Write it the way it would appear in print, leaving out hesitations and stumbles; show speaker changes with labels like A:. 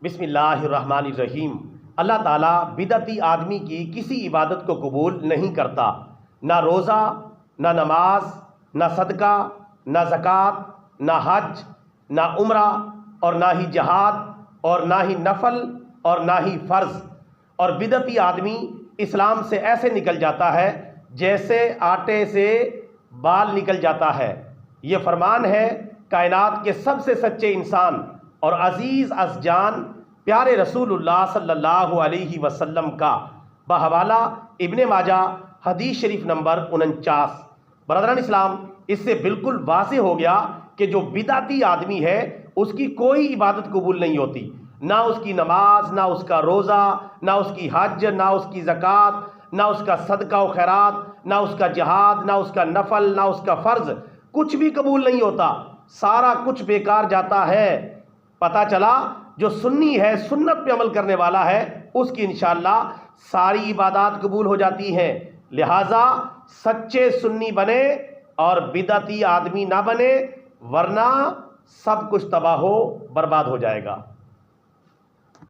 A: بسم اللہ الرحمن الرحیم۔ اللہ تعالیٰ بدعتی آدمی کی کسی عبادت کو قبول نہیں کرتا، نہ روزہ، نہ نماز، نہ صدقہ، نہ زکوٰۃ، نہ حج، نہ عمرہ، اور نہ ہی جہاد، اور نہ ہی نفل، اور نہ ہی فرض۔ اور بدعتی آدمی اسلام سے ایسے نکل جاتا ہے جیسے آٹے سے بال نکل جاتا ہے۔ یہ فرمان ہے کائنات کے سب سے سچے انسان اور عزیز از جان پیارے رسول اللہ صلی اللہ علیہ وسلم کا، بحوالہ ابن ماجہ حدیث شریف نمبر 49۔ برادران اسلام، اس سے بالکل واضح ہو گیا کہ جو بدعتی آدمی ہے اس کی کوئی عبادت قبول نہیں ہوتی، نہ اس کی نماز، نہ اس کا روزہ، نہ اس کی حج، نہ اس کی زکوٰۃ، نہ اس کا صدقہ و خیرات، نہ اس کا جہاد، نہ اس کا نفل، نہ اس کا فرض، کچھ بھی قبول نہیں ہوتا، سارا کچھ بیکار جاتا ہے۔ پتہ چلا جو سنی ہے، سنت پہ عمل کرنے والا ہے، اس کی انشاءاللہ ساری عبادات قبول ہو جاتی ہیں۔ لہٰذا سچے سنی بنے اور بدعتی آدمی نہ بنے، ورنہ سب کچھ تباہ و برباد ہو جائے گا۔